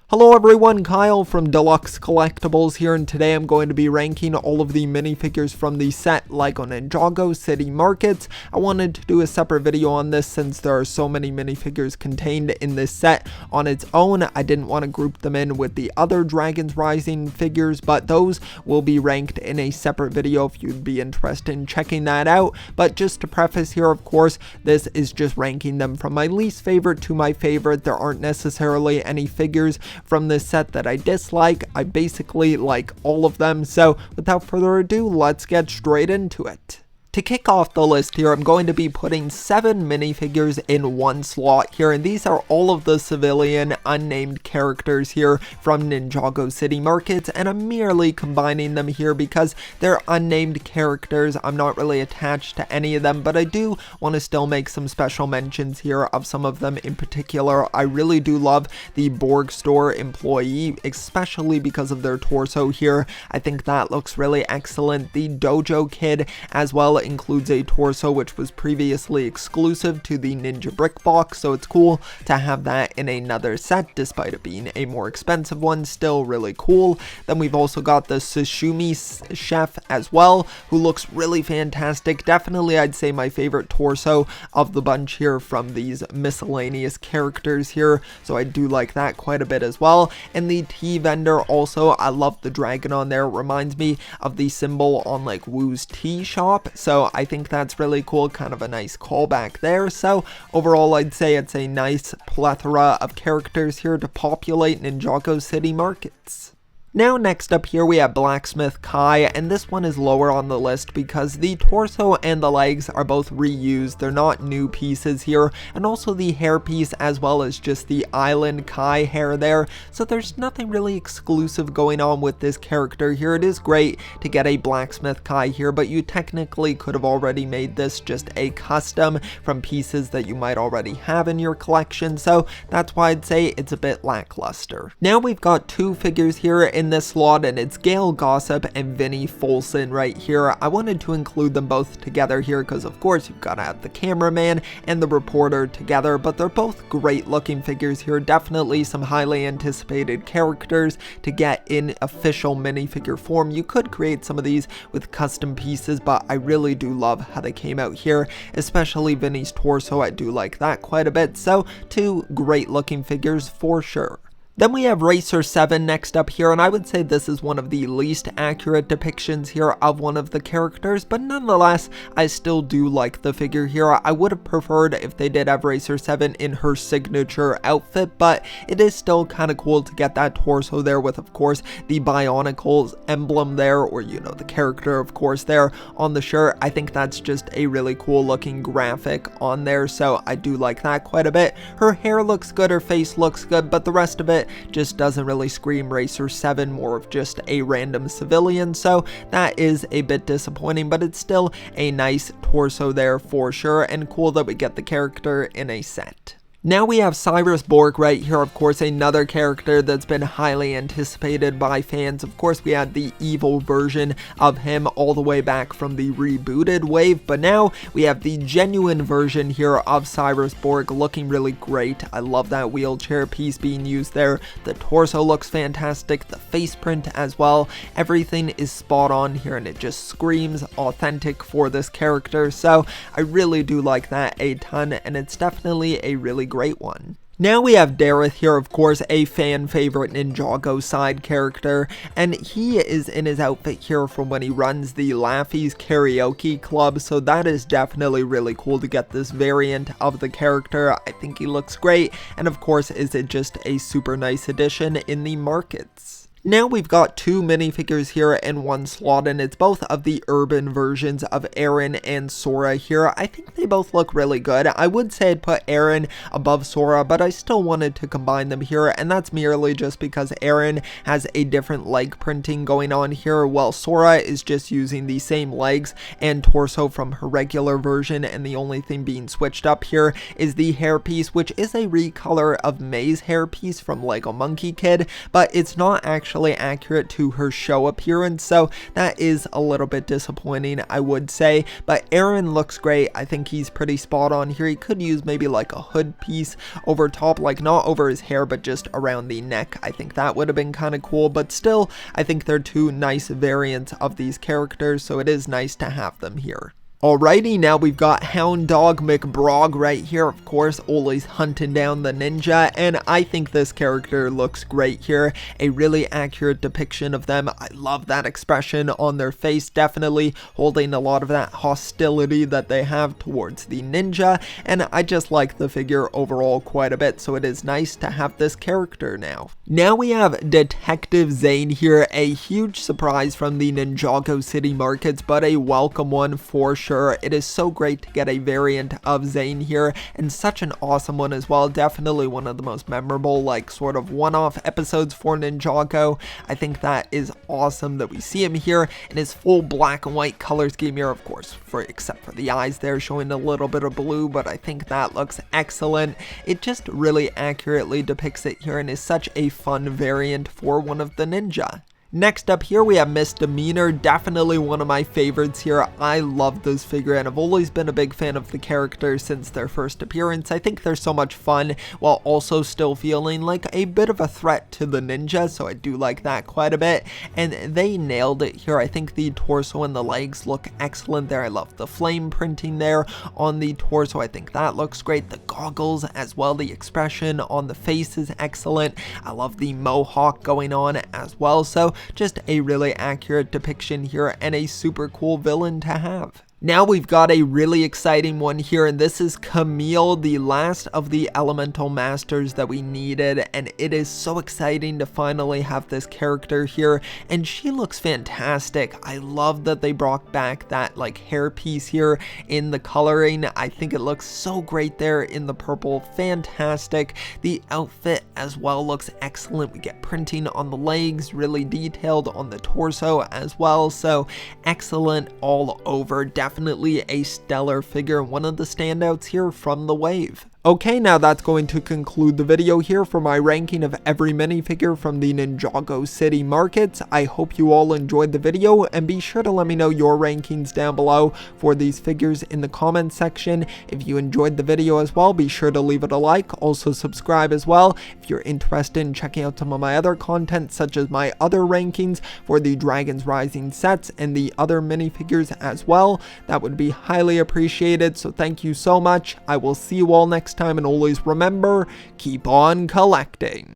Hello everyone, Kyle from Deluxe Collectibles here, and today I'm going to be ranking all of the minifigures from the set LEGO Ninjago City Markets. I wanted to do a separate video on this since there are so many minifigures contained in this set on its own. I didn't want to group them in with the other Dragons Rising figures, but those will be ranked in a separate video if you'd be interested in checking that out. But just to preface here, of course, this is just ranking them from my least favorite to my favorite. There aren't necessarily any figures from this set that I dislike. I basically like all of them, so without further ado, let's get straight into it. To kick off the list here, I'm going to be putting 7 minifigures in one slot here, and these are all of the civilian unnamed characters here from Ninjago City Markets, and I'm merely combining them here because they're unnamed characters. I'm not really attached to any of them, but I do want to still make some special mentions here of some of them in particular. I really do love the Borg store employee, especially because of their torso here. I think that looks really excellent. The Dojo Kid as well includes a torso which was previously exclusive to the Ninja Brick box, so it's cool to have that in another set despite it being a more expensive one. Still really cool. Then we've also got the sashimi chef as well, who looks really fantastic. Definitely I'd say my favorite torso of the bunch here from these miscellaneous characters here, so I do like that quite a bit as well. And the tea vendor also, I love the dragon on there. It reminds me of the symbol on like Woo's tea shop, so I think that's really cool, kind of a nice callback there. So overall I'd say it's a nice plethora of characters here to populate Ninjago City Markets. Now next up here we have Blacksmith Kai, and this one is lower on the list because the torso and the legs are both reused. They're not new pieces here, and also the hairpiece as well as just the Island Kai hair there, so there's nothing really exclusive going on with this character here. It is great to get a Blacksmith Kai here, but you technically could have already made this just a custom from pieces that you might already have in your collection, so that's why I'd say it's a bit lackluster. Now we've got 2 figures here in this slot, and it's Gail Gossip and Vinny Folsom right here. I wanted to include them both together here because of course you've got to have the cameraman and the reporter together, but they're both great looking figures here. Definitely some highly anticipated characters to get in official minifigure form. You could create some of these with custom pieces, but I really do love how they came out here, especially Vinny's torso. I do like that quite a bit, so 2 great looking figures for sure. Then we have Racer 7 next up here, and I would say this is one of the least accurate depictions here of one of the characters, but nonetheless, I still do like the figure here. I would have preferred if they did have Racer 7 in her signature outfit, but it is still kind of cool to get that torso there with, of course, the Bionicles emblem there, or, you know, the character, of course, there on the shirt. I think that's just a really cool looking graphic on there, so I do like that quite a bit. Her hair looks good, her face looks good, but the rest of it just doesn't really scream Racer 7, more of just a random civilian, so that is a bit disappointing, but it's still a nice torso there for sure, and cool that we get the character in a set. Now we have Cyrus Borg right here, of course, another character that's been highly anticipated by fans. Of course, we had the evil version of him all the way back from the rebooted wave, but now we have the genuine version here of Cyrus Borg looking really great. I love that wheelchair piece being used there. The torso looks fantastic, the face print as well. Everything is spot on here, and it just screams authentic for this character, so I really do like that a ton, and it's definitely a really great one. Now we have Dareth here, of course, a fan favorite Ninjago side character, and he is in his outfit here from when he runs the Laffy's Karaoke Club, so that is definitely really cool to get this variant of the character. I think he looks great, and of course, is it just a super nice addition in the markets. Now we've got 2 minifigures here in one slot, and it's both of the urban versions of Eren and Sora here. I think they both look really good. I would say I'd put Eren above Sora, but I still wanted to combine them here, and that's merely just because Eren has a different leg printing going on here, while Sora is just using the same legs and torso from her regular version, and the only thing being switched up here is the hairpiece, which is a recolor of May's hairpiece from Lego Monkey Kid, but it's not actually actually accurate to her show appearance, so that is a little bit disappointing, I would say. But Arven looks great. I think he's pretty spot on here. He could use maybe like a hood piece over top, like not over his hair, but just around the neck. I think that would have been kind of cool, but still, I think they're two nice variants of these characters, so it is nice to have them here. Alrighty, now we've got Hound Dog McBrog right here, of course, always hunting down the ninja, and I think this character looks great here. A really accurate depiction of them. I love that expression on their face, definitely holding a lot of that hostility that they have towards the ninja, and I just like the figure overall quite a bit, so it is nice to have this character now. Now we have Detective Zane here, a huge surprise from the Ninjago City Markets, but a welcome one for sure. It is so great to get a variant of Zane here, and such an awesome one as well. Definitely one of the most memorable, like, sort of one-off episodes for Ninjago. I think that is awesome that we see him here in his full black and white color scheme here, of course, except for the eyes there showing a little bit of blue, but I think that looks excellent. It just really accurately depicts it here and is such a fun variant for one of the ninja. Next up here we have Misdemeanor, definitely one of my favorites here. I love this figure and I've always been a big fan of the character since their first appearance. I think they're so much fun while also still feeling like a bit of a threat to the ninja, so I do like that quite a bit, and they nailed it here. I think the torso and the legs look excellent there. I love the flame printing there on the torso. I think that looks great. The goggles as well, the expression on the face is excellent. I love the mohawk going on as well, so just a really accurate depiction here and a super cool villain to have. Now we've got a really exciting one here, and this is Camille, the last of the elemental masters that we needed, and it is so exciting to finally have this character here, and she looks fantastic. I love that they brought back that like hair piece here in the coloring. I think it looks so great there in the purple. Fantastic. The outfit as well looks excellent. We get printing on the legs, really detailed on the torso as well, so excellent all over. Definitely a stellar figure, one of the standouts here from the wave. Okay, now that's going to conclude the video here for my ranking of every minifigure from the Ninjago City Markets. I hope you all enjoyed the video, and be sure to let me know your rankings down below for these figures in the comments section. If you enjoyed the video as well, be sure to leave it a like, also subscribe as well. If you're interested in checking out some of my other content, such as my other rankings for the Dragons Rising sets and the other minifigures as well, that would be highly appreciated, so thank you so much. I will see you all next time, and always remember, keep on collecting.